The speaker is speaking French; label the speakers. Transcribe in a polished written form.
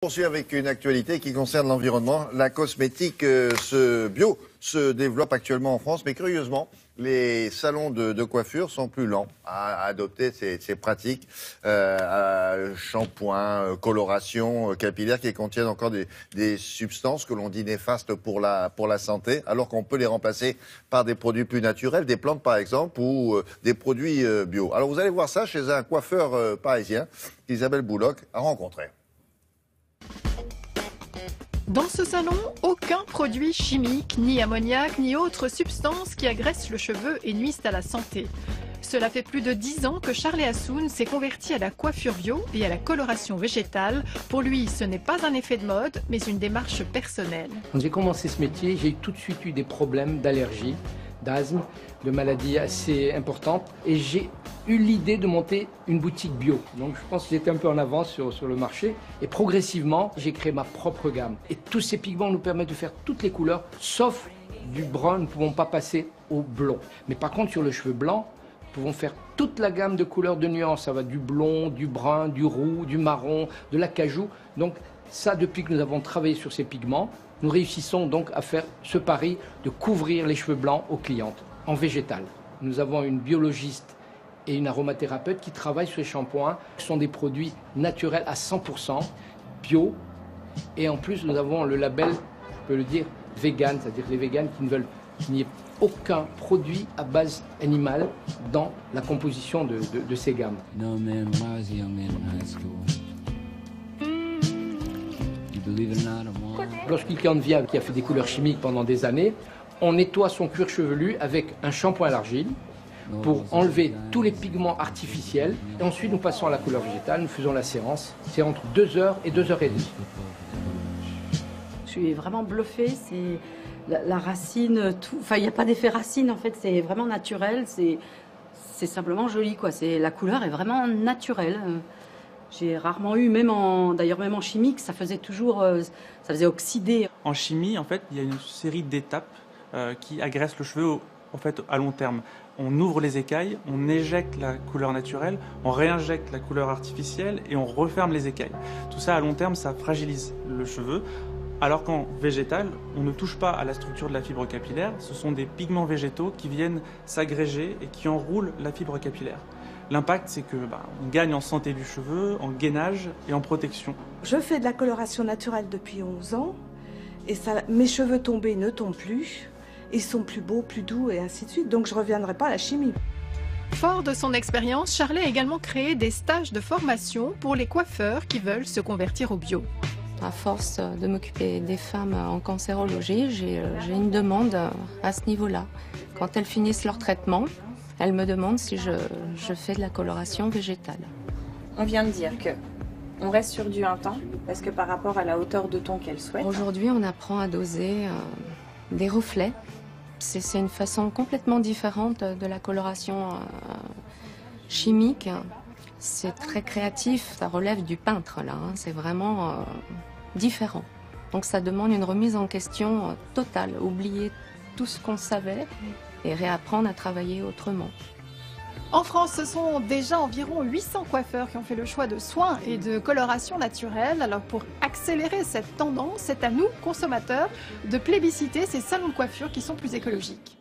Speaker 1: On poursuit avec une actualité qui concerne l'environnement. La cosmétique bio se développe actuellement en France, mais curieusement, les salons de coiffure sont plus lents à adopter ces pratiques, shampoing, coloration capillaire qui contiennent encore des substances que l'on dit néfastes pour la santé, alors qu'on peut les remplacer par des produits plus naturels, des plantes par exemple, ou des produits bio. Alors vous allez voir ça chez un coiffeur parisien qu'Isabelle Bouloc a rencontré.
Speaker 2: Dans ce salon, aucun produit chimique, ni ammoniac, ni autre substance qui agresse le cheveu et nuisent à la santé. Cela fait plus de 10 ans que Charlie Assoun s'est converti à la coiffure bio et à la coloration végétale. Pour lui, ce n'est pas un effet de mode, mais une démarche personnelle.
Speaker 3: Quand j'ai commencé ce métier, j'ai tout de suite eu des problèmes d'allergie, d'asthme, de maladies assez importantes. Et j'ai eu l'idée de monter une boutique bio. Donc je pense que j'étais un peu en avance sur le marché. Et progressivement, j'ai créé ma propre gamme. Et tous ces pigments nous permettent de faire toutes les couleurs, sauf du brun, nous ne pouvons pas passer au blond. Mais par contre, sur le cheveu blanc, nous pouvons faire toute la gamme de couleurs de nuances. Ça va du blond, du brun, du roux, du marron, de l'acajou. Donc ça, depuis que nous avons travaillé sur ces pigments, nous réussissons donc à faire ce pari de couvrir les cheveux blancs aux clientes en végétal. Nous avons une biologiste et une aromathérapeute qui travaillent sur les shampoings. Ce sont des produits naturels à 100%, bio. Et en plus, nous avons le label, je peux le dire, vegan, c'est-à-dire les végans qui ne veulent qu'il n'y ait aucun produit à base animale dans la composition de ces gammes. Lorsqu'une cliente vient qui a fait des couleurs chimiques pendant des années, on nettoie son cuir chevelu avec un shampoing à l'argile pour enlever tous les pigments artificiels. Et ensuite, nous passons à la couleur végétale, nous faisons la séance. C'est entre 2 heures et 2 heures et demie.
Speaker 4: Je suis vraiment bluffée, c'est la racine, tout. Enfin, il n'y a pas d'effet racine, en fait, c'est vraiment naturel, c'est simplement joli, quoi. La couleur est vraiment naturelle. J'ai rarement eu, d'ailleurs même en chimique, ça faisait toujours, ça faisait oxyder.
Speaker 5: En chimie, en fait, il y a une série d'étapes qui agressent le cheveu en fait, à long terme. On ouvre les écailles, on éjecte la couleur naturelle, on réinjecte la couleur artificielle et on referme les écailles. Tout ça, à long terme, ça fragilise le cheveu. Alors qu'en végétal, on ne touche pas à la structure de la fibre capillaire. Ce sont des pigments végétaux qui viennent s'agréger et qui enroulent la fibre capillaire. L'impact, c'est que on gagne en santé du cheveu, en gainage et en protection.
Speaker 6: Je fais de la coloration naturelle depuis 11 ans et mes cheveux tombés ne tombent plus. Ils sont plus beaux, plus doux et ainsi de suite. Donc je ne reviendrai pas à la chimie.
Speaker 2: Fort de son expérience, Charlie a également créé des stages de formation pour les coiffeurs qui veulent se convertir au bio.
Speaker 7: À force de m'occuper des femmes en cancérologie, j'ai une demande à ce niveau-là. Quand elles finissent leur traitement, elles me demandent si je fais de la coloration végétale.
Speaker 8: On vient de dire que on reste sur du 1 temps, parce que par rapport à la hauteur de ton qu'elle souhaite.
Speaker 7: Aujourd'hui, on apprend à doser des reflets. C'est une façon complètement différente de la coloration chimique. C'est très créatif, ça relève du peintre là, c'est vraiment différent. Donc ça demande une remise en question totale, oublier tout ce qu'on savait et réapprendre à travailler autrement.
Speaker 2: En France, ce sont déjà environ 800 coiffeurs qui ont fait le choix de soins et de coloration naturelle. Alors pour accélérer cette tendance, c'est à nous, consommateurs, de plébisciter ces salons de coiffure qui sont plus écologiques.